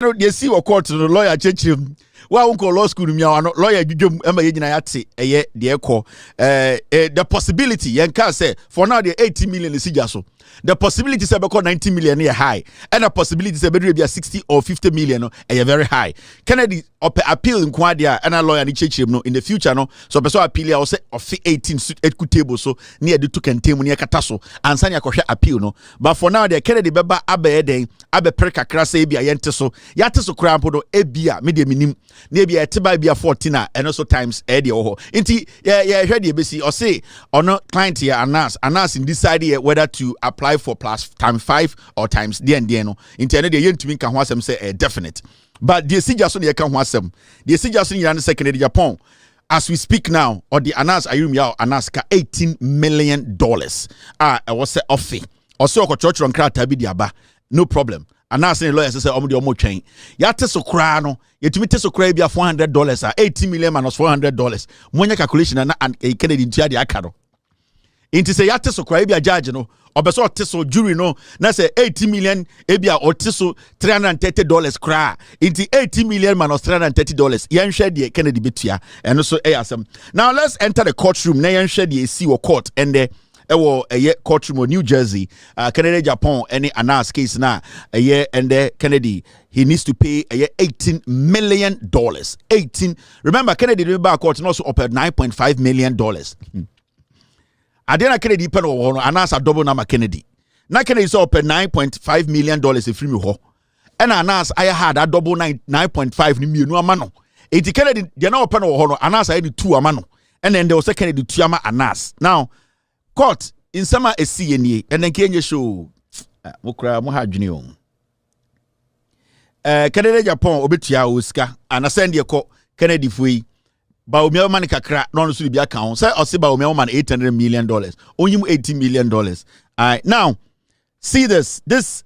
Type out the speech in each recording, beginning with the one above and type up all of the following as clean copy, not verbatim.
no they see what court no lawyer chechim wa unko law school mi awano lawyer dwudwum ema ye nyina yate eye de ekọ the possibility yen can say for now the 80 million is so the possibility say be 90 million is high and the possibility say be 60 or 50 million no very high. Kennedy appeal in kwadia and a lawyer ni chechim no in the future no so person appeal I say of 18 suit equitable so near the to contain near kataso and sanya kohwe appeal no but for now the Kennedy beba abe den abe perka say bia yente so yate so krampo do ebia me de minim na bia etiba bia 14 and also times e de ho nti hwe de besi o say ono client here Anas in decide whether to apply for plus times 5 or times the no nti ene de yentumi kan ho asem say definite but the sija so de kan ho asem the sija so yan say Ken Agyapong as we speak now or the Anas ayumia Anas ka $18 million I was say offe or so ko church run krata bi diaba no problem. And now saying lawyers say omo train. Ya teso kra no, yetumi teso kra bia $400 $80 million minus $400. Monya calculation na and Kennedy ntia de aka no. Inti say ya teso kra bia judge no, obeso teso jury no, na say 80 million bia o teso $330 kra. Inti 80 million minus $330. Yan share de Kennedy betua. And so asem. Now let's enter the courtroom. Na yan share de see or court and the courtroom New Jersey, Ken Agyapong any Anas case na and Kennedy he needs to pay $18 million. 18. Remember Kennedy remember court and also offered $9.5 million. Adena Kennedy pen or Anas a double number Kennedy. Na Kennedy so offered $9.5 million if you ho. And Anas I had a double 9.5 million no amano. Eti Kennedy they now pen or Anas I had 2 amano. And then there was a Kennedy 2 Anas. Now court in summer a CNA and then Kenya show Mukra Moha Junior. Ken Agyapong obetia Oscar and ascend your court Kennedy Fui. Baumia man kakra non so be account. Say or say Baumia man $800 million. Only $80 million. Now see this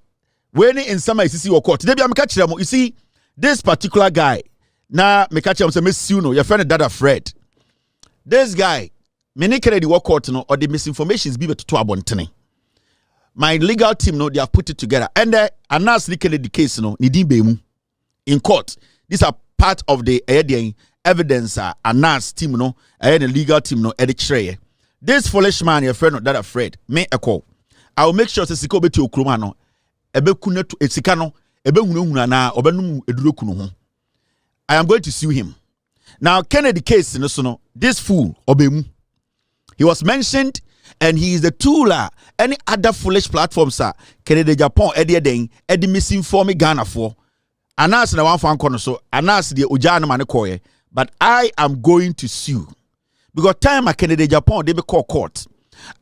when in summer is see your court. They be am catch them. You see this particular guy. Na me catch him say me sue no your friend Dada Fred. This guy many Kennedy work court no or the misinformations be to abontene. My legal team no they have put it together and Anas Kennedy case no ni din be mu in court. These are part of the evidence Anas team no the legal team no edit. This foolish man your friend no that afraid me a call. I will make sure say sika obeti okroma no ebe kunetu esika no ebe hunahuna na obenum eduro kunu ho. I am going to sue him. Now Kennedy case no so no this fool obemu. He was mentioned and he is the tool any other foolish platforms Ken Agyapong edi misinform Ghana for Anas na one fan kono so Anas the ojana man koye but I am going to sue because time Ken Agyapong they be call court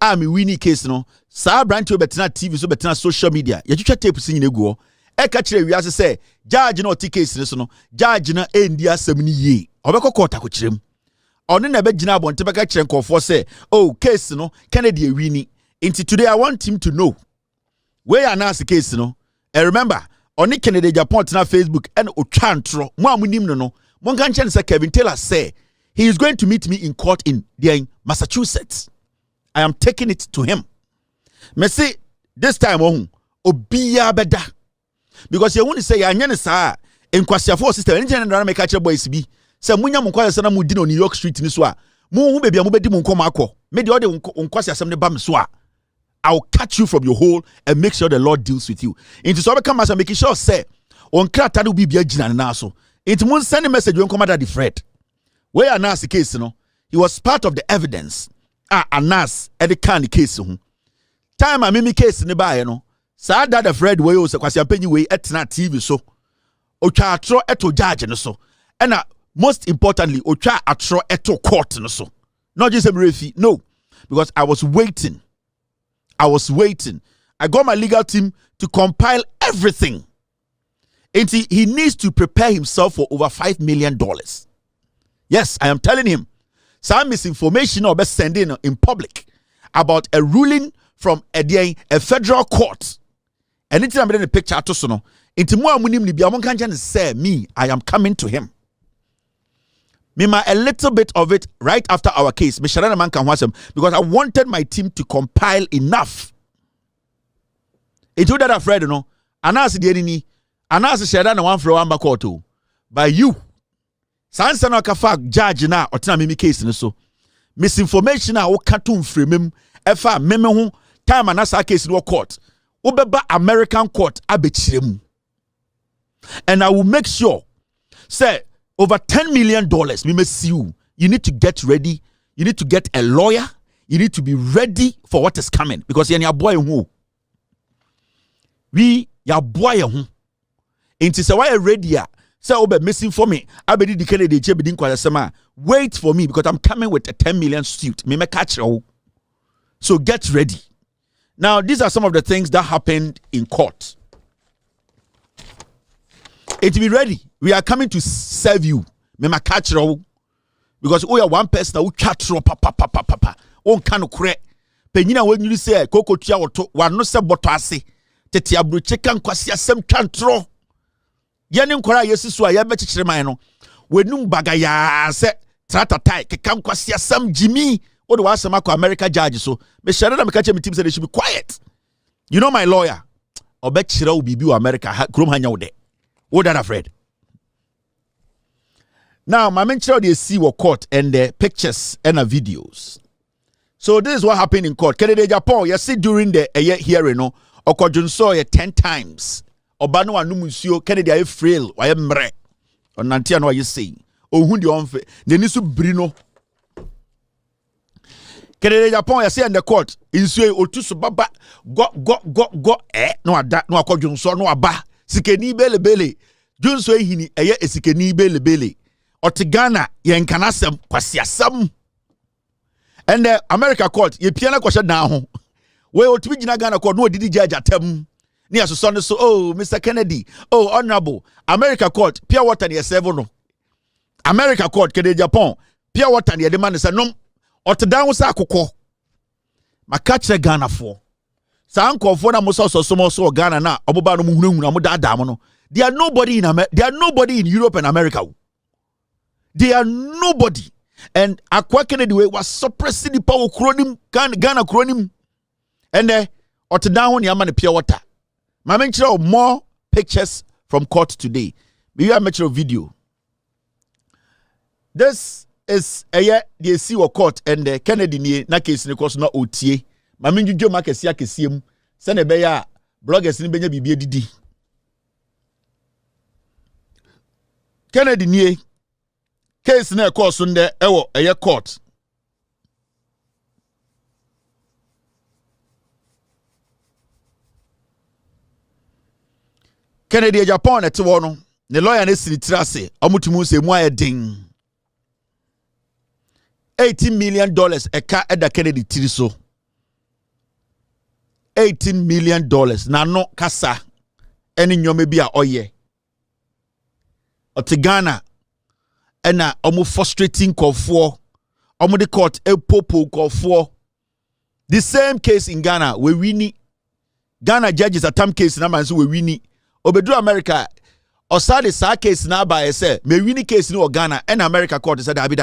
I'm winning case no sa branch betena TV so betena social media ya twitwa tape sin nego e ka kire wi ase say judge no case so no judge na endi asem ni ye obekọ court akokirem on na be gina abonte beka kire nkofo say oh case no Kennedy ewini until today I want him to know where Anas case no and remember on Ken Agyapong na Facebook and otwa ntro mo amunim no mo kan chen say Kelvin Tailor say he is going to meet me in court in Massachusetts. I am taking it to him. Me say this time obiya beda because you want to say ya nya ne saa enkwasiafo system anything na make catch boys bi say munya munkwasa na mudi no New York Street ni so a mu hu bebi amubedi munkoma akọ me de all the unkwasiasem ne ba me so a I will catch you from your hole and make sure the Lord deals with you. Into so become as making sure say on krata do bibia gina na so. Into mun send a message when come the Fred. Where Anas the case no, he was part of the evidence. Anas the kind case ho. Time a mimi case ne ba no. Sa the Fred way o se kwasi ampanyi we etna TV so. Otwa atro eto judge no so. And most importantly, otwa atro eto court no so. Not just a referee, no. Because I was waiting. I got my legal team to compile everything. And he needs to prepare himself for over $5 million. Yes, I am telling him. Some misinformation or best sending in public about a ruling from a federal court. Anything I'm in the picture to sono. Into more munim ni biamon kanjan say me, I am coming to him. Mima a little bit of it right after our case. Because I wanted my team to compile enough. It would that afraid, you know. Anas the enemy, Anase sheda na one for one back auto. By you. Sansa no kafa judge na otena mimi case ne so. Misinformation a wo katum fremem efa meme ho time anasa case no court. Wo beba American court abechirem. And I will make sure say over $10 million we may see you. You need to get ready. You need to get a lawyer. You need to be ready for what is coming because you're your boy who we your boy who into say why ready say obe missing for me abedi di Kennedy chebedi nkwasema wait for me because I'm coming with a 10 million suit me catch you. So get ready. Now these are some of the things that happened in court. It be ready. We are coming to serve you. Me catch you because we are one person who catch you papa. On can cre penyina when you say koko tua woto wano se boto ase tete abroche kan kwase asem twantro ye ne nkora yesisu a ye be kekere man no wenum bagaya se tratatai ke kan kwase asem jimi o de wasem akọ America judge so me shere na me ka che me team say they should be quiet. You know my lawyer obe kire wo bibi wo America krom hanya wo de wo that afraid. Now my men kire they see wo court and the pictures and the videos. So this is what happened in court. Ken Agyapong, you see during the hearing, no, Okodjunso 10 times. Obano anumusuo Kennedy aye frail, waye mre. Onantia no you say. Ohundi onfe. Nenisu brino. Ken Agyapong, you see in the court. Insuo otusu baba go no ada no Okodjunso no aba. Sikeni bele. Junso hini eye esikeni bele. Otigana yenkanasem kwasiasam. And the America court, ye piano question down. We ought to be Ghana court, no did judge at them. Near so so, oh, Mr. Kennedy, oh, honorable. America court, pure water near seven. America court, Ken Agyapong, pure water near the man is a no, or to down Sakoko. My catch a Ghana for. Sanko for Namosa so Ghana na, Obano Muda Damono. They are nobody in America, they are nobody in Europe and America. They are nobody. And Akwa Kennedy was suppressing the power chronim, Ghana chronim. And or to down your money pure water. My mention of more pictures from court today. We have a video. This is a year they see what court and the Kennedy near na case in the course not OTA. My mention Joe Marcus Yakisium, send a bear bloggers in Benya BBD. Kennedy near. Case na course unde ewo eye court. Kennedy Agyapong ete wo no ne lawyer na siri trase omutumu se mu ayedin $18 million eka eda Kennedy tiri so $18 million na no kasa eni nyome bi a oye otigana ena omu frustrating kofo omu the court popo kofo. The same case in Ghana we wini Ghana judges attempt case na man so we wini obedu America osade sa case na ba ese me wini case ni o Ghana and America court said dabi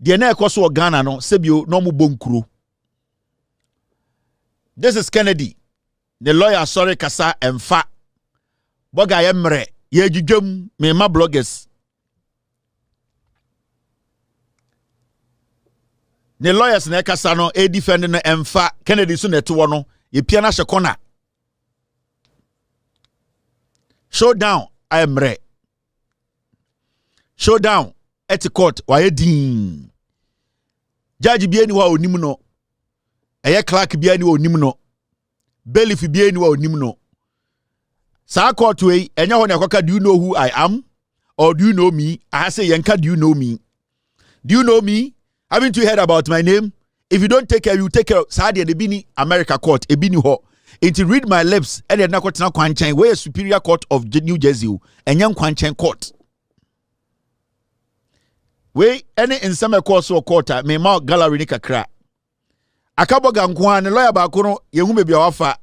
de na ekoso o Ghana no sebio no mu bonkuro. This is Kennedy, the lawyer sorry kasa emfa boga yemre ye jujum me ma bloggers. The lawyers na kasa no e defend no emfa Kennedy so neto no ye pia na hye showdown amre showdown at court waye din judge bi ani wa onim no eye clerk bi ani wa onim no bailiff bi ani wa onim no sa court we enya ho ne akoka do you know who I am or do you know me? I say yanka do you know me? Do you know me? Haven't you heard about my name? If you don't take care, you take care. Sadia the bini America court, e bini ho. Into read my lips, and then na court na kwanchen, where a superior court of New Jersey, and young kwanchen court. We any in some course or quarter, me ma gallery ni kakra. Akabo gankwan, the lawyer ba kono, ye be wafa.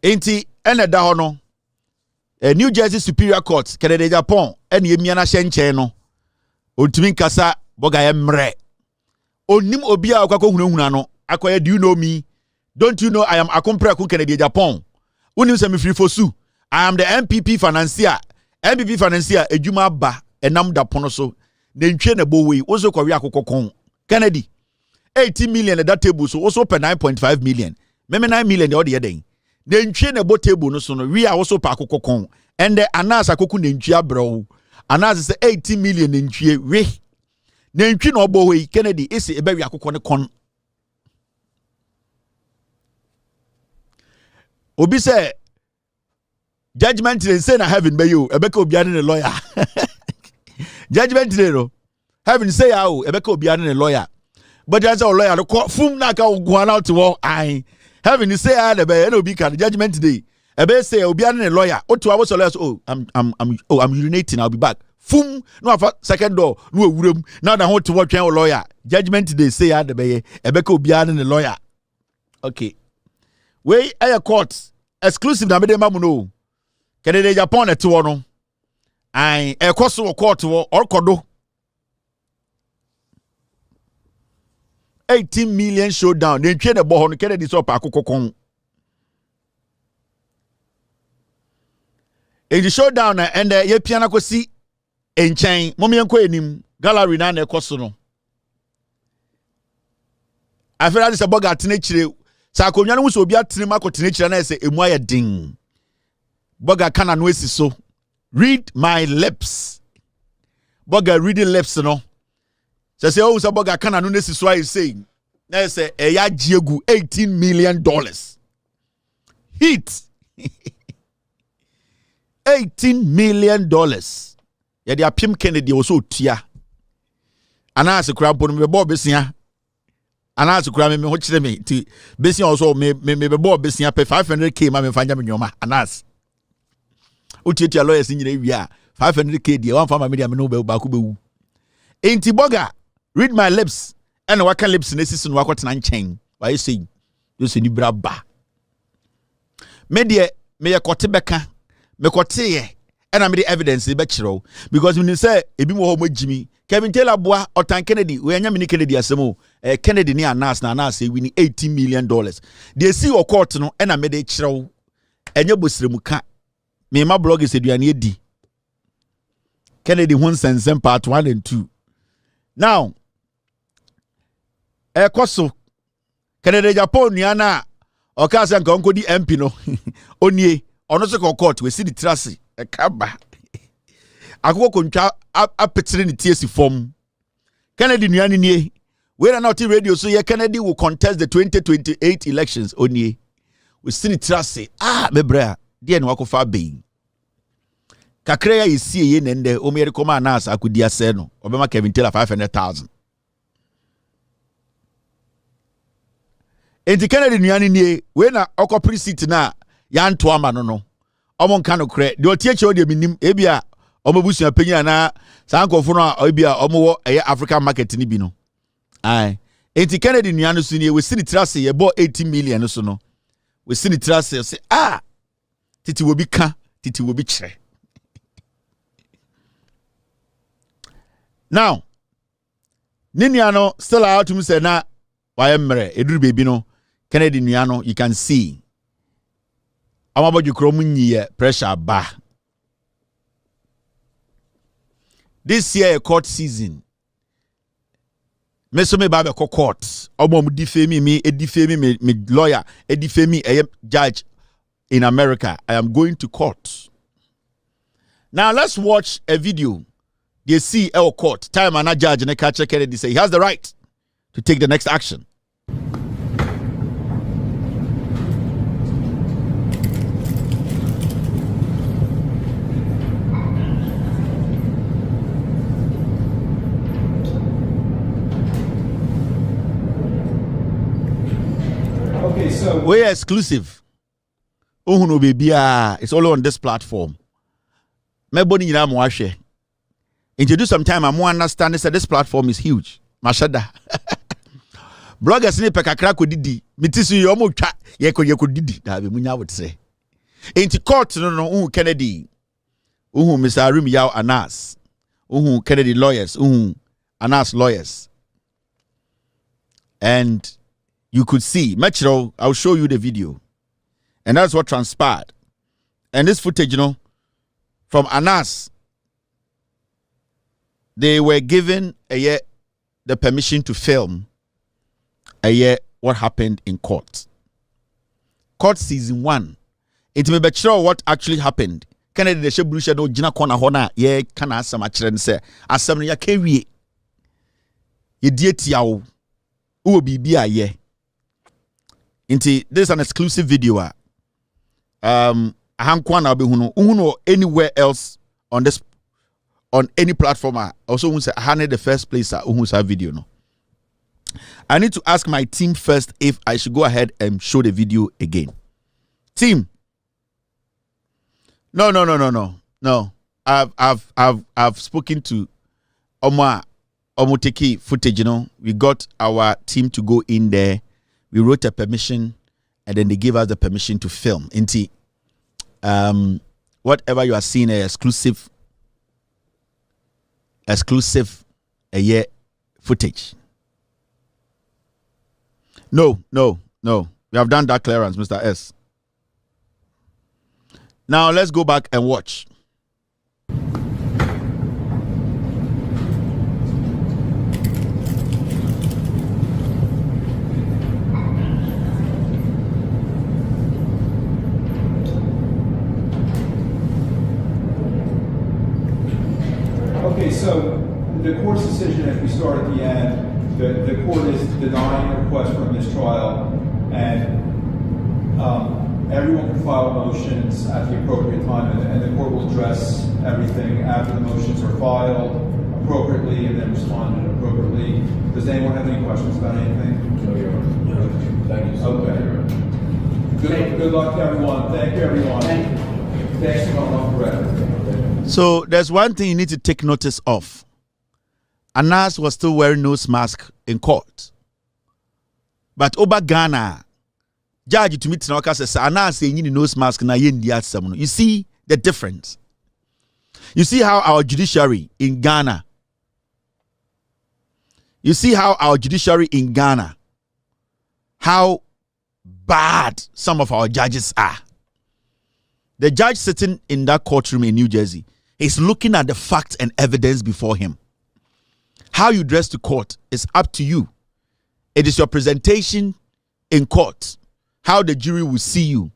Enti ene da hono. New Jersey Superior Court, Ken Agyapong, and Yemiana Shenche no. Ultimin Kasa, Boga Emre. onim obi a akwa hunahuna no akoye do you know me? Don't you know I am Akompre Akun Ken Agyapong? Unim se me free fosu. I am the MPP financier. MPP financier ejuma ba enam da pono so. Nentwe na bowe ozo kwa wi akokokon. Kennedy 80 million at that table so also per 9.5 million. Meme 9 million the other day. Nentwe na bo table no so no we are also pa akokokon. And the anas akoku nentwe bro. Anas say 80 million nentwe we. Nentwe no bowe Kennedy ese ebe wi akokon kon. Obi say judgment today say na heaven be you ebeka obiane ne lawyer. Judgment today no heaven say ya o ebeka obiane ne lawyer. But that's our lawyer the fum na ka go out to war I heaven say ya the be na obi ka judgment today ebe say obiane ne lawyer otu awo so lawyers I'm urinating I'll be back fum no afa second door no ewuram now na ho to what twen lawyer judgment today say ya the be ebeka obiane ne lawyer. Okay we air court exclusive na me dem amuno Ken Agyapong na tewo no ai ekoso court wo orkodo 18 million showdown they twe the bo no Kennedy so pa akokokon in the showdown and ye piano kosi enchen momienko enim gallery na ekoso no afera this aboga atene chire sa akonwa no so obi atene makotene chire na ese emu aye din boga kana no esi so read my lips boga reading lips no say oh so boga kana no esi so I say na say eya giegu $18 million hit $18 million ya dia pim Kennedy wo so tua ana asekura mpo no me bo besia ana asekura me ho kire me ti besia also me bo besia pe 500k ma me fanya me nyoma anas utieti lawyers nyina wi a 500k dia wan fama media me no ba ku bewu enti boga read my lips and waka lips na sisi no wakotena nchen why say you say ni bra ba media me yakote beka me kote ye and am the evidence be kiro because when you say ebi mo ho magimi Kelvin Tailor boa otan Kennedy we anya me Kennedy asemo Kennedy ni anas na anas e win $18 million they see o court no and am de kiro enye bosremu ka me ma blog is eduane edi Kennedy hun sensem part 1 and 2 now ekoso Ken Agyapong nuana okase nka onkodi MP no onie ono se court we see the trase e kaba akoko kontwa apetire ne tiesi form Kennedy nuane nie we na not radio so ye Kennedy will contest the 2028 elections onie we see the trase mebra die no akofa be kakra ya yesi ye nende o me rekoma anas akudi ase no obema Kelvin Tailor 500,000 enti Kennedy nuane nie we na okopri seat na ya nto ama no omo nka no kre de otieche o de minim ebia omabusu apenya na sankofo no ebia omo wo eye African market ni bi no ai enti Kennedy nuane so nie we sini trase ye bo 18 million so no we sini trase say titi wo bi ka titi wo bi kire now niniano still out to me say na why emre eduru baby no Kennedy nuano you can see amabodju krom nyiye pressure ba this year court season me so me ba be court omo defame me me lawyer defame me judge in America I am going to court now let's watch a video they see our court time and a judge and a catcher Kennedy say he has the right to take the next action. Okay, so we're exclusive. Uhuno baby, it's all on this platform. Me boni nyina mo ahwe. Introduce some time I more understand this platform is huge. Mashada. Bloggers ni pekakra ko didi. Mitisu yo mo twa ye ko didi. Da be munya wote say. Inti court no Kennedy. Mr. Arim Yaw Anas. Kennedy lawyers. Anas lawyers. And you could see, Metro, I'll show you the video. And that's what transpired. And this footage, from Anas, they were given the permission to film what happened in court. Court season 1. It may be sure what actually happened. Kennedy the Shebusha no Jina Kona Hona, can ask some and say, as some ya carry ye diet yaw, be ye. This is an exclusive video. Hankwana be uno anywhere else on any platform. Also, we say Hane the first place who's a video no. I need to ask my team first if I should go ahead and show the video again. Team. No. I've spoken to Omoteki footage, We got our team to go in there. We wrote a permission and then they gave us the permission to film. Whatever you are seeing exclusive footage. No. We have done that clearance, Mr. S. Now let's go back and watch. Okay, so the court's decision, if we start at the end, the court is denying a request for a mistrial, and everyone can file motions at the appropriate time, and the court will address everything after the motions are filed appropriately and then responded appropriately. Does anyone have any questions about anything? No, Your Honor. No. Thank you so much. Okay. Good luck to everyone. Thank you, everyone. Thanks for So there's one thing you need to take notice of. Anas was still wearing nose mask in court. But over Ghana, Judge to meet Tinawaka says, Anas saying you nose mask na yendi at. You see the difference. You see how our judiciary in Ghana. How bad some of our judges are. The judge sitting in that courtroom in New Jersey is looking at the facts and evidence before him. How you dress to court is up to you. It is your presentation in court. How the jury will see you.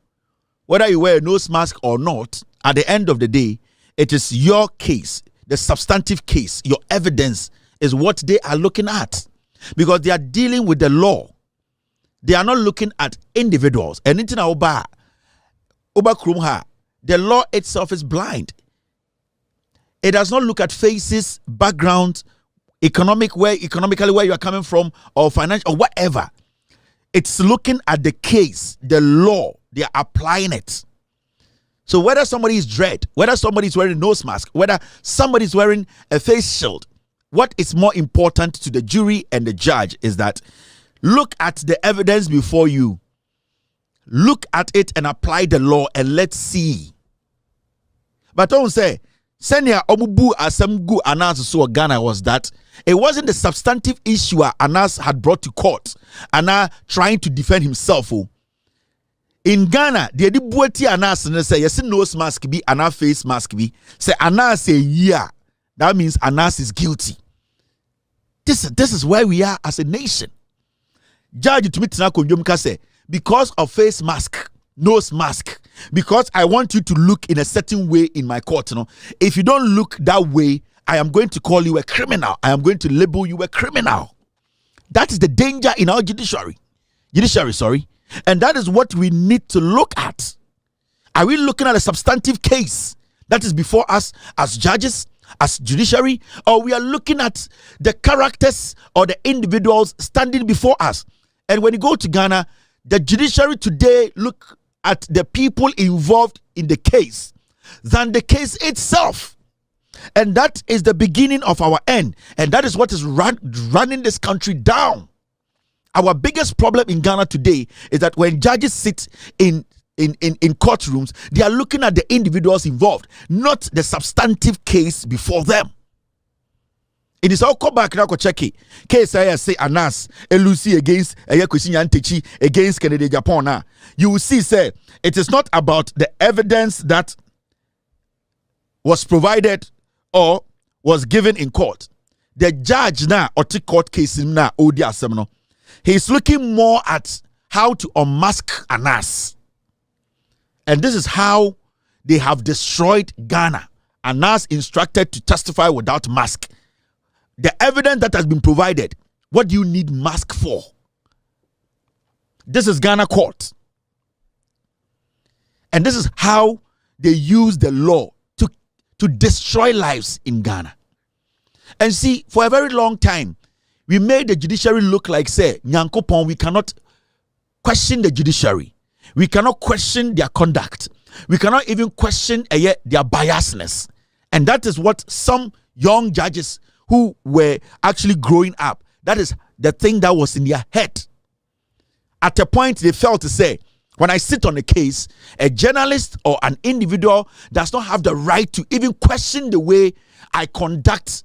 Whether you wear a nose mask or not, at the end of the day, it is your case, the substantive case, your evidence is what they are looking at. Because they are dealing with the law. They are not looking at individuals. And in Oba Krumha, the law itself is blind. It does not look at faces, background, economically where you are coming from, or financial, or whatever. It's looking at the case, the law. They are applying it. So whether somebody is dread, whether somebody is wearing a nose mask, whether somebody is wearing a face shield, what is more important to the jury and the judge is that look at the evidence before you. Look at it and apply the law and let's see. But don't say, Senya Omubu Asemgu Anas so Ghana was that it wasn't the substantive issue Anas had brought to court. Anas trying to defend himself. In Ghana, the Edibuati Anas say yes, nose mask be Anas face mask be. Say Anas say yeah. That means Anas is guilty. This is where we are as a nation. Judge to me Tinako say because of face mask, nose mask, because I want you to look in a certain way in my court. If you don't look that way, I am going to call you a criminal. I am going to label you a criminal. That is the danger in our judiciary. And that is what we need to look at. Are we looking at a substantive case that is before us as judges, as judiciary, or we are looking at the characters or the individuals standing before us? And when you go to Ghana, the judiciary today look at the people involved in the case than the case itself. And that is the beginning of our end. And that is what is running this country down. Our biggest problem in Ghana today is that when judges sit in courtrooms, they are looking at the individuals involved, not the substantive case before them. It is all come back now. Check it. Case I say Anas Elusi against Kwesi Nyantakyi against Ken Agyapong. Now you will see, say it is not about the evidence that was provided or was given in court. The judge now or the court case now odi asem no. He's looking more at how to unmask Anas, and this is how they have destroyed Ghana. Anas instructed to testify without mask. The evidence that has been provided, what do you need mask for? This is Ghana court. And this is how they use the law to destroy lives in Ghana. And see, for a very long time, we made the judiciary look like, say, Nyankopon, we cannot question the judiciary. We cannot question their conduct. We cannot even question their biasness. And that is what some young judges who were actually growing up, that is the thing that was in their head. At a point, they felt to say, when I sit on a case, a journalist or an individual does not have the right to even question the way I conduct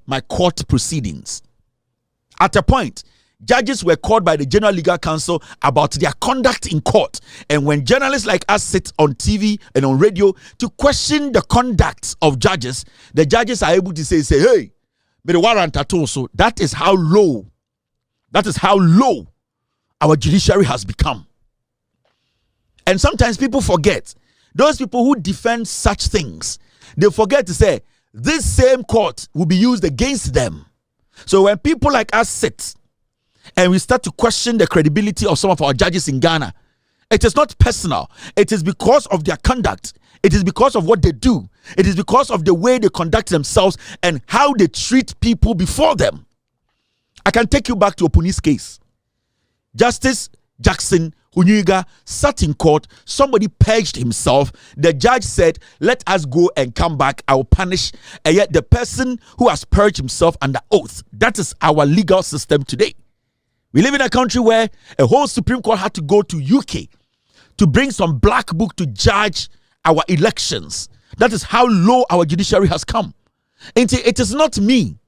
my court proceedings. At a point, judges were called by the General Legal Counsel about their conduct in court. And when journalists like us sit on TV and on radio to question the conduct of judges, the judges are able to say, hey, but the warrant at all. So that is how low our judiciary has become. And sometimes people forget, those people who defend such things, they forget to say, this same court will be used against them. So when people like us sit and we start to question the credibility of some of our judges in Ghana, it is not personal. It is because of their conduct. It is because of what they do. It is because of the way they conduct themselves and how they treat people before them. I can take you back to Opuni's case. Justice Jackson Hunyuga sat in court. Somebody purged himself. The judge said, let us go and come back. I will punish the person who has purged himself under oath. That is our legal system today. We live in a country where a whole Supreme Court had to go to UK to bring some black book to judge our elections. That is how low our judiciary has come. And it is not me.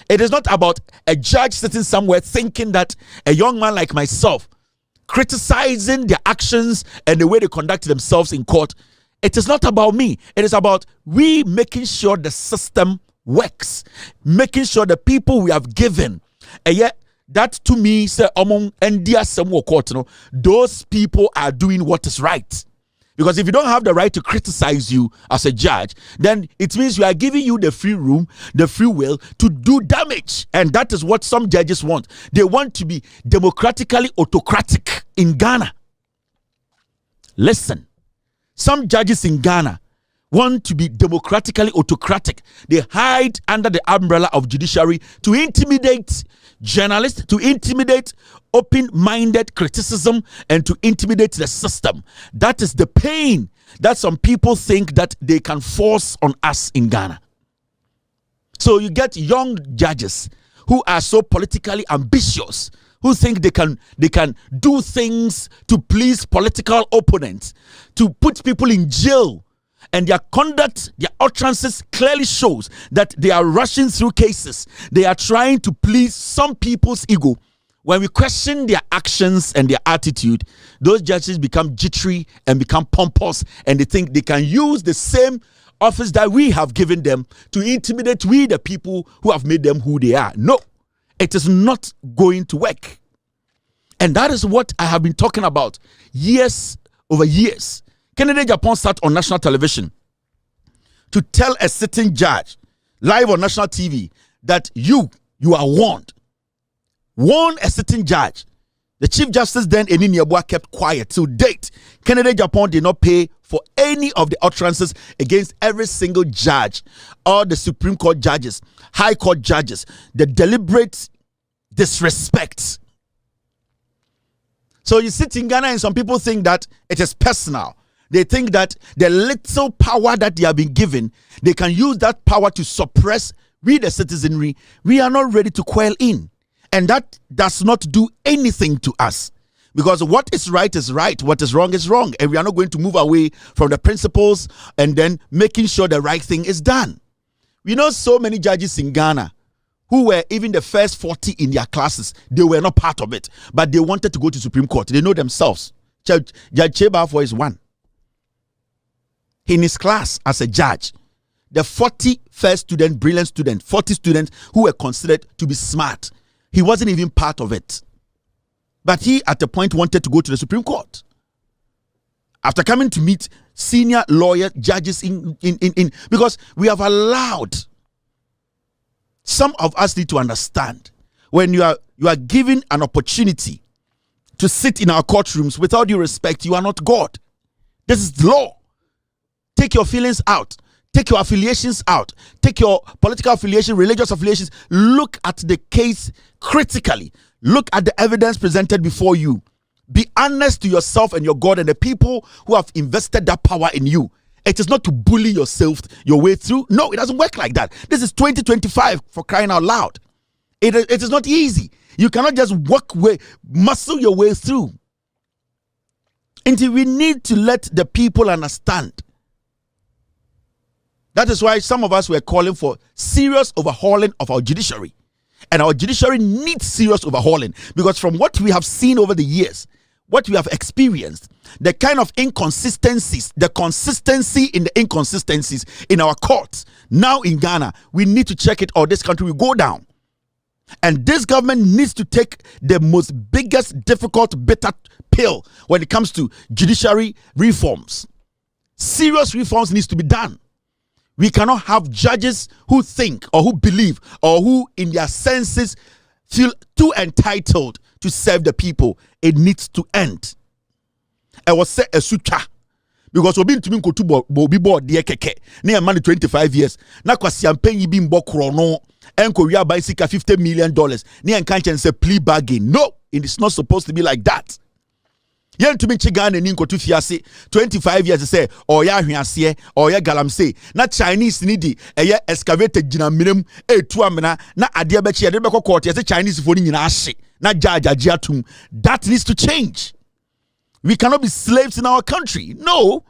It is not about a judge sitting somewhere thinking that a young man like myself criticizing their actions and the way they conduct themselves in court. It is not about me. It is about we making sure the system works, making sure the people we have given, and yet that to me say among India some court, those people are doing what is right. Because if you don't have the right to criticize you as a judge, then it means we are giving you the free room, the free will to do damage. And that is what some judges want. They want to be democratically autocratic in Ghana. Listen, some judges in Ghana want to be democratically autocratic. They hide under the umbrella of judiciary to intimidate journalists, to intimidate open-minded criticism, and to intimidate the system. That is the pain that some people think that they can force on us in Ghana. So you get young judges who are so politically ambitious, who think they can do things to please political opponents, to put people in jail. And their conduct, their utterances clearly shows that they are rushing through cases. They are trying to please some people's ego. When we question their actions and their attitude, those judges become jittery and become pompous, and they think they can use the same office that we have given them to intimidate we, the people who have made them who they are. No, it is not going to work. And that is what I have been talking about years over years. Ken Agyapong sat on national television to tell a sitting judge live on national TV that you are warned. Warn a sitting judge. The Chief Justice then, Enini Yeboah, kept quiet till date. Ken Agyapong did not pay for any of the utterances against every single judge, or the Supreme Court judges, High Court judges, the deliberate disrespect. So you sit in Ghana and some people think that it is personal. They think that the little power that they have been given, they can use that power to suppress we, the citizenry. We are not ready to quail in. And that does not do anything to us. Because what is right, what is wrong is wrong. And we are not going to move away from the principles and then making sure the right thing is done. We know so many judges in Ghana who were even the first 40 in their classes. They were not part of it, but they wanted to go to Supreme Court. They know themselves. Judge Chebafo is one. In his class as a judge, the 40 first student, brilliant student, 40 students who were considered to be smart, he wasn't even part of it. But he, at a point, wanted to go to the Supreme Court. After coming to meet senior lawyer judges because we have allowed, some of us need to understand, when you are given an opportunity to sit in our courtrooms, without due respect, you are not God. This is law. Take your feelings out. Take your affiliations out. Take your political affiliation, religious affiliations. Look at the case critically. Look at the evidence presented before you. Be honest to yourself and your God and the people who have invested that power in you. It is not to bully yourself your way through. No, it doesn't work like that. This is 2025, for crying out loud. It is not easy. You cannot just muscle your way through. Until we need to let the people understand. That is why some of us were calling for serious overhauling of our judiciary. And our judiciary needs serious overhauling, because from what we have seen over the years, what we have experienced, the kind of inconsistencies, the consistency in the inconsistencies in our courts, now in Ghana, we need to check it or this country will go down. And this government needs to take the most biggest, difficult, bitter pill when it comes to judiciary reforms. Serious reforms needs to be done. We cannot have judges who think or who believe or who in their senses feel too entitled to serve the people. It needs to end. I was say a sucha because we been to me go to bobi board the keke near money 25 years. Na kwasi ampenyi bi mbo krono enko wi abaisika $50 million. Ni enkanche say plea bargain. No, it is not supposed to be like that. Yen to me chigane ni nko tu fiase 25 years say oya hwiase oya galamse na Chinese ni di eye excavator gina mirem etu amena na ade abechi ade beko court say Chinese fo ni nyina ahye na judge agiatum. That needs to change. We cannot be slaves in our country. No.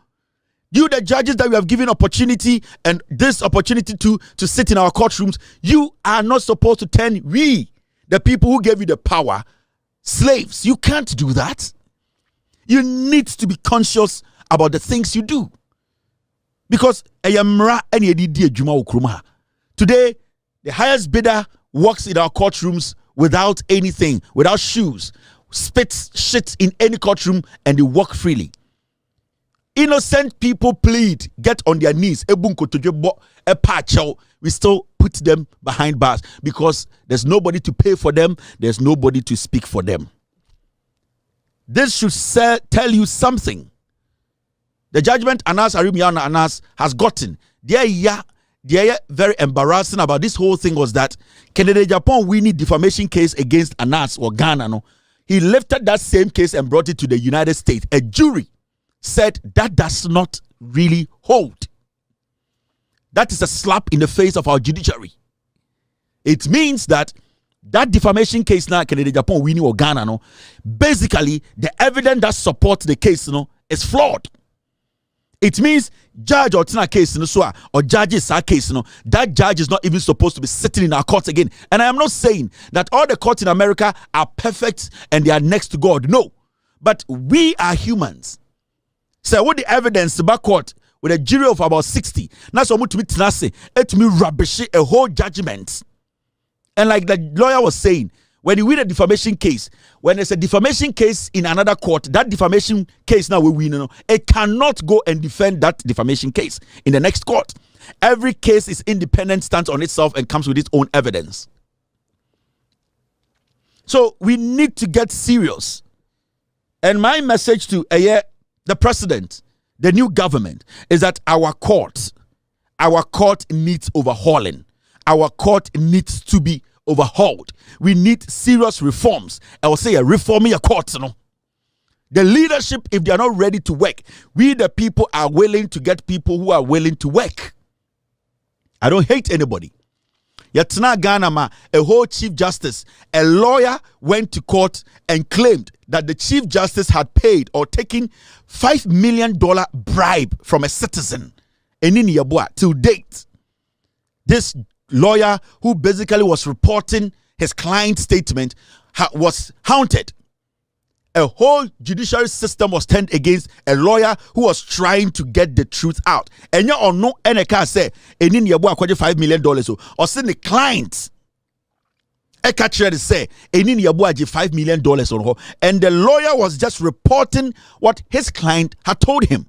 You, the judges that we have given opportunity and this opportunity to sit in our courtrooms, you are not supposed to turn we, the people who gave you the power, slaves. You can't do that. You need to be conscious about the things you do. Because today, the highest bidder walks in our courtrooms without anything, without shoes, spits shit in any courtroom, and they walk freely. Innocent people plead, get on their knees. We still put them behind bars because there's nobody to pay for them, there's nobody to speak for them. This should tell you something. The judgment Anas Arimiana Anas has gotten, they're very embarrassing about this whole thing was that Ken Agyapong winning defamation case against Anas or Ghana. No, he lifted that same case and brought it to the United States. A jury said that does not really hold. That is a slap in the face of our judiciary. It means that defamation case now, Ken Agyapong winning or Ghana, no, basically the evidence that supports the case, no, is flawed. It means judge or tina case, no, so or judges our case, no, that judge is not even supposed to be sitting in our courts again. And I am not saying that all the courts in America are perfect and they are next to God. No, but we are humans. So what the evidence about court with a jury of about 60, now so to me tinase, it me rubbish a whole judgment. And like the lawyer was saying, when you win a defamation case, when there's a defamation case in another court, that defamation case now we win, you know, it cannot go and defend that defamation case in the next court. Every case is independent, stands on itself, and comes with its own evidence. So we need to get serious. And my message to the president, the new government, is that our court needs overhauling. Our court needs to be overhauled. We need serious reforms. I will say reform your courts. No? The leadership, if they are not ready to work, we the people are willing to get people who are willing to work. I don't hate anybody. Yet now Ghana, a whole chief justice, a lawyer went to court and claimed that the chief justice had paid or taken $5 million bribe from a citizen. Till date. this lawyer who basically was reporting his client's statement was haunted. A whole judiciary system was turned against a lawyer who was trying to get the truth out. And you all know, and I can say, and in your boy, $5 million, or send the client. I catch to say, and in your boy, $5 million on her, and the lawyer was just reporting what his client had told him.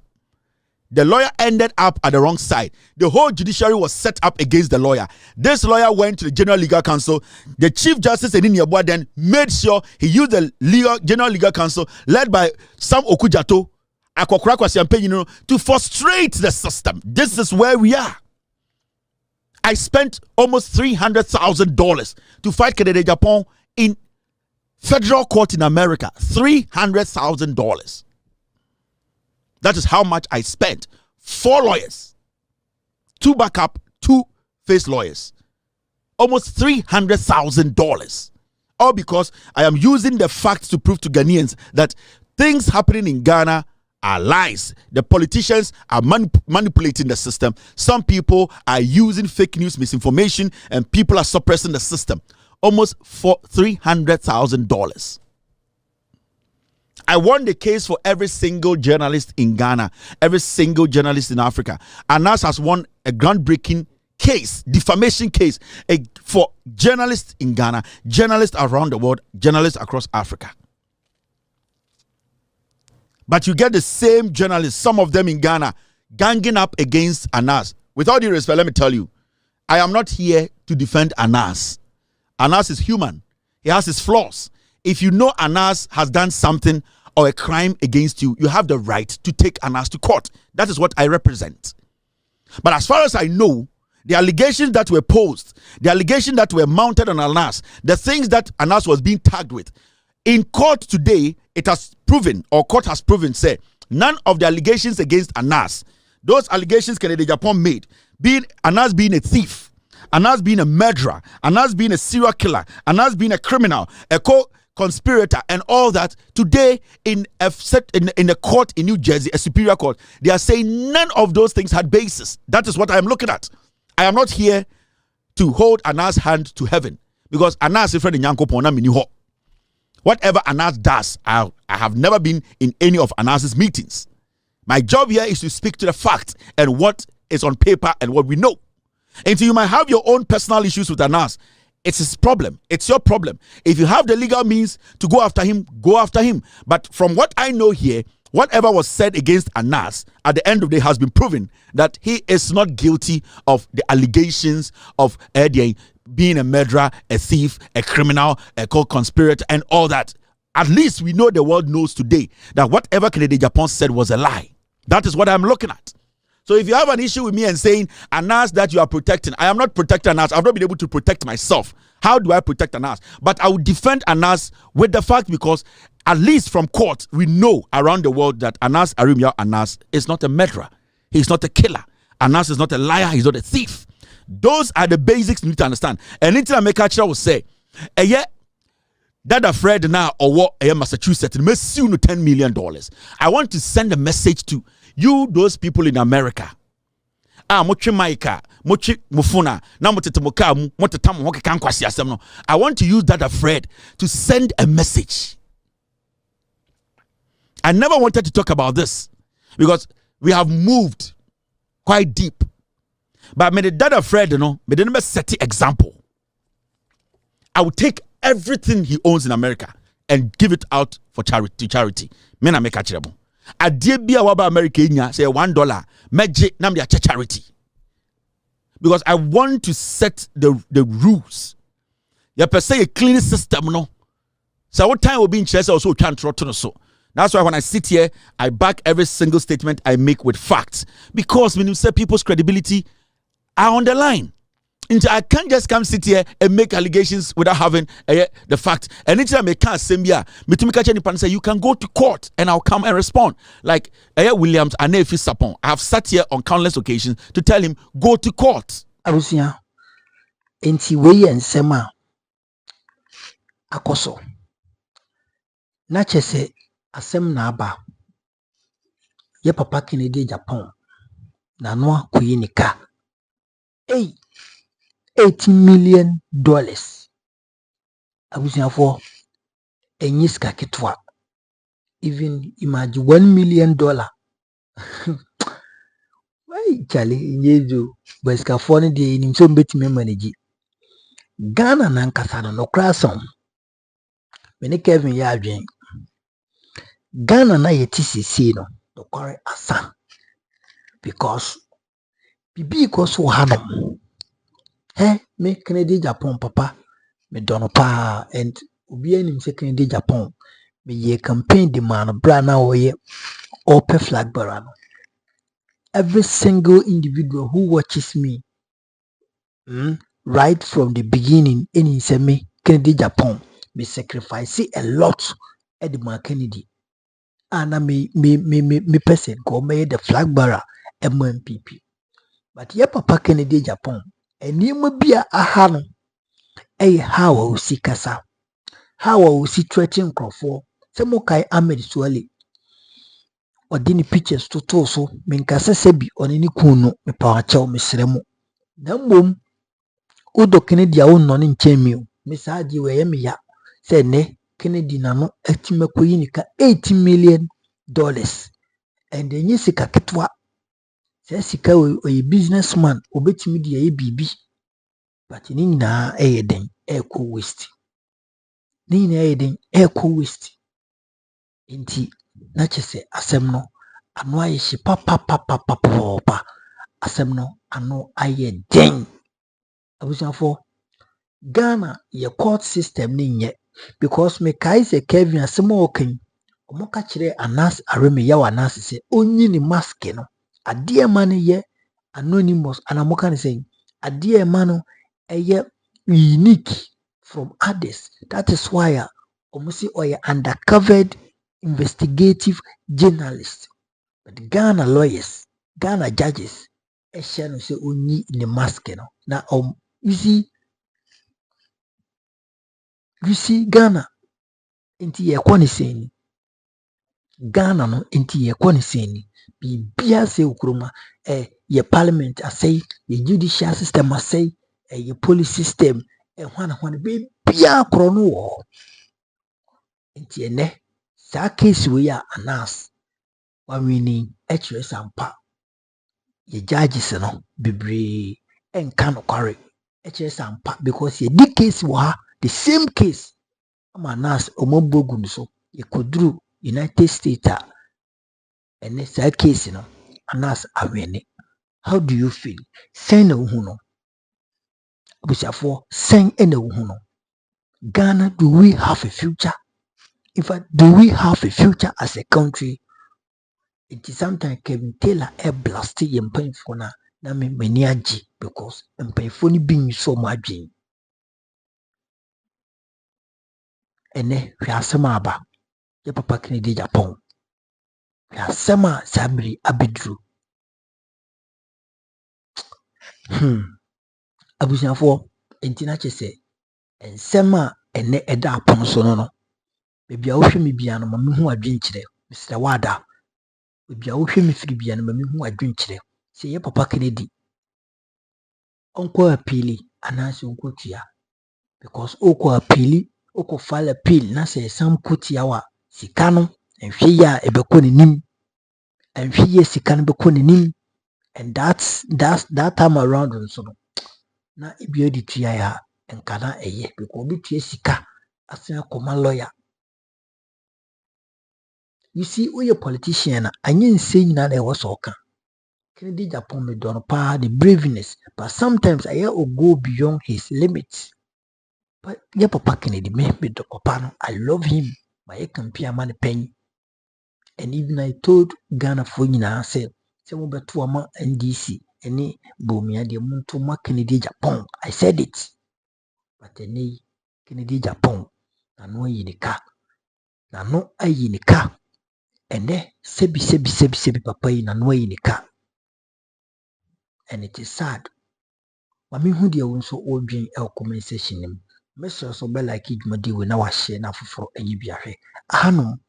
The lawyer ended up at the wrong side. The whole judiciary was set up against the lawyer. This lawyer went to the General Legal Counsel. The Chief Justice Enin Yeboah then made sure he used the General Legal Counsel led by Sam Okujato to frustrate the system. This is where we are. I spent almost $300,000 to fight Ken Agyapong in federal court in America. $300,000. That is how much I spent. 4 lawyers, 2 backup, 2 face lawyers. Almost $300,000. All because I am using the facts to prove to Ghanaians that things happening in Ghana are lies. The politicians are manipulating the system. Some people are using fake news, misinformation, and people are suppressing the system. Almost for $300,000. I won the case for every single journalist in Ghana, every single journalist in Africa. Anas has won a groundbreaking case, defamation case, for journalists in Ghana, journalists around the world, journalists across Africa. But you get the same journalists, some of them in Ghana, ganging up against Anas. With all due respect, let me tell you, I am not here to defend Anas. Anas is human. He has his flaws. If you know Anas has done something or a crime against you, you have the right to take Anas to court. That is what I represent. But as far as I know, the allegations that were posed, the allegations that were mounted on Anas, the things that Anas was being tagged with, in court today, it has proven, or court has proven, say, none of the allegations against Anas, those allegations Ken Agyapong made, Anas being a thief, Anas being a murderer, Anas being a serial killer, Anas being a criminal, a co-conspirator, and all that, today in a court in New Jersey, a superior court, they are saying none of those things had basis. That is what I am looking at. I am not here to hold Anas' hand to heaven, because Anas is friend in Nyankopon na mini. Whatever Anas does, I have never been in any of Anas's meetings. My job here is to speak to the facts and what is on paper and what we know. And so you might have your own personal issues with Anas. It's his problem. It's your problem. If you have the legal means to go after him, go after him. But from what I know here, whatever was said against Anas at the end of the day has been proven that he is not guilty of the allegations of being a murderer, a thief, a criminal, a co-conspirator, and all that. At least we know the world knows today that whatever Ken Agyapong said was a lie. That is what I'm looking at. So if you have an issue with me and saying, Anas, that you are protecting, I am not protecting Anas. I've not been able to protect myself. How do I protect Anas? But I will defend Anas with the fact, because at least from court, we know around the world that Anas Arimya Anas is not a murderer. He's not a killer. Anas is not a liar. He's not a thief. Those are the basics you need to understand. And anything I make a will say, that Fred now or what Massachusetts may sue $10 million. I want to send a message to you, those people in America. Mochi Maika, Mochi Mufuna, Namotemoka, Motatam Hokan Kwasi Asemno. I want to use that Fred to send a message. I never wanted to talk about this because we have moved quite deep. But me the dad Fred, me the number set the example. I would take everything he owns in America and give it out for charity. Me na make a trouble. A dear be a waba America say $1 magic nam ya charity. Because I want to set the rules. Ya per se a clean system no. So what time will be in chess also can't trot so. That's why when I sit here, I back every single statement I make with facts. Because when you say people's credibility are on the line. And I can't just come sit here and make allegations without having the fact. And anytime I can't say, say you can go to court and I'll come and respond. Like Williams and Nefi Sapon, I have sat here on countless occasions to tell him, go to court. Arusia, enti weye nsema akoso. Na chese asem na aba. Ye papa Ken Agyapong na noa kuyi nika. Hey, $18 million. Abusuafo enyi sika ketwa. Even imagine $1 million. Why Charlie nyezo but sika fo ne de nim so betime manage. Ghana nankasa no krasom. Me Kelvin ya adwen. Ghana na yeti sisi no kware asa because bibi so hanom. Me Ken Agyapong papa me dono pa and obi anim se Ken Agyapong me ye campaign the man bra na oye open flag bearer no. Every single individual who watches me right from the beginning any say me Ken Agyapong me sacrifice a lot at the man Kennedy. And me person go me the flag bearer MMPP. But ye papa Ken Agyapong enima bia aha no how we see kasa, how we see threatening crofo. Se mo kai Ahmed Suale odi ni pictures to so menkasa se bi oni ni kunu me pa achew mesre mo. Na mbom udo Kennedy a wonno ne nchen mi o. Me saaji we ye me ya se ne Kennedy na no atimakoyi nika $18 million. And enye sika ketwa. Se sika we businessman obetimi de ye bibi. But ni nyina den eko waste. Ni nyina den eko waste. Inti na chese asem no ano aye shi papa asem no ano aye den. Abusuafo Ghana ye court system ni nye because me kai se Kelvin asem o kan omo ka kire anas areme ya anas se onyi ni mask no ade ma no ye anonymous anamoka ne say ade ma no eye unique from others. That is why omo say oye undercovered investigative journalist. But Ghana lawyers, Ghana judges no say onyi ni mask no. Na you see Ghana inti ye kwa ni seni. Ghana no inti ye kwa ni seni. Bibia se ukruma ye parliament asay, ye judicial system asay, ye police system hwana bibia krono wo. Inti ene sa case we ya anas wawini echre sampa. Ye judges no bebre enka no kware echre sampa because ye di case wa the same case ama nas omobogu so ye kodru United States and that case no anas awene. How do you feel? Sen na uhu no abusiafo sen na uhu no. Ghana, do we have a future? In fact, do we have a future as a country? It is sometimes Kelvin Tailor blast yempanfo na me mani agi because mpanfo ni being so much. Ene hwe asem aba ye papa Ken Agyapong hwe asem a samiri abedru. Abusiafo enti na chese ensem a ene eda apon so no bebia wo hwe me bia no me hu adwenkyere Mr. Wada bebia wo hwe me firi bia no me hu adwenkyere se ye papa Kennedy onko apili anase onko tua because oko apili oko file appeal na se sam kotia wa sika no enhwe ya ebeko nenim enhwe ye sika no beko nenim. And that time around so no na ebia di tua ya enkana eye because obi tua sika asen akoma lawyer. You see, we a politician, I ain't saying that I was okay. Ken Agyapong me don pa the braveness, but sometimes I will go beyond his limits. But yeah, Papa Kennedy me do papa no. I love him, but I can pay a man penny. And even I told Ghana for you say mo beto ama NDC any bomia de muntu ma Ken Agyapong. I said it. But any Ken Agyapong na no yinika. Na no ayinika. Ene sebi papa yi na no ayinika. And it is sad. Mami hu de wo nso odwen comment section nim. Message so be like idwumadi we na wa share na foforo enyi biahwe. Ahanom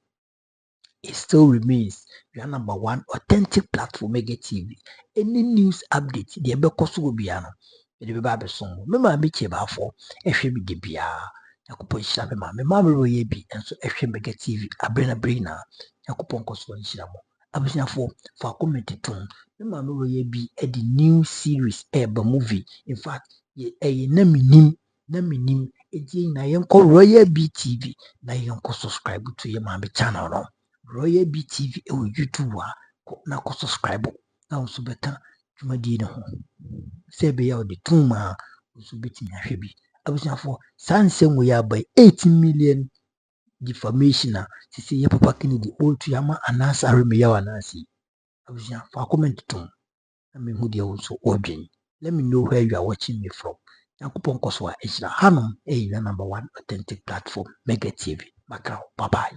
it still remains your number one authentic platform Mega TV. Any news update the ebe koso bia no yɛde bɛba abɛsom me maame tiebaafo ɛhwɛ me de biara Nyankopɔn hyira me maame maame royɛ bi nso ɛhwɛ Mega TV abere na bere na Nyankopɔn nkɔ so nhyira mo abusuafo fa comment tom me maame royɛ bi ɛde new series ɛba movie in fact ɛyɛ na menim ɛdi na yɛnkɔ Royal B TV na yɛnkɔ subscribe to yɛ maame channel no Royal B TV ɛwɔ YouTube a na kɔ subscribe na nso bɛka dwumadie no ho sɛ ɛbɛyɛ ɔde tum a nso bɛtumi ahwɛ bi abusuafo saa nsɛm wɔ yɛ aba 8 million defamation a sisi yɛ papa Kennedy ɔretu ama anaasɛ aremɛyɛ anaasɛ abusua fa comment tom na mehu deɛ wo nso ɔredwen let me know where you are watching me from Nyankopɔn nkɔ so a ɛhyira hanom ɛyɛ number 1 authentic platform Mega TV Macau bye bye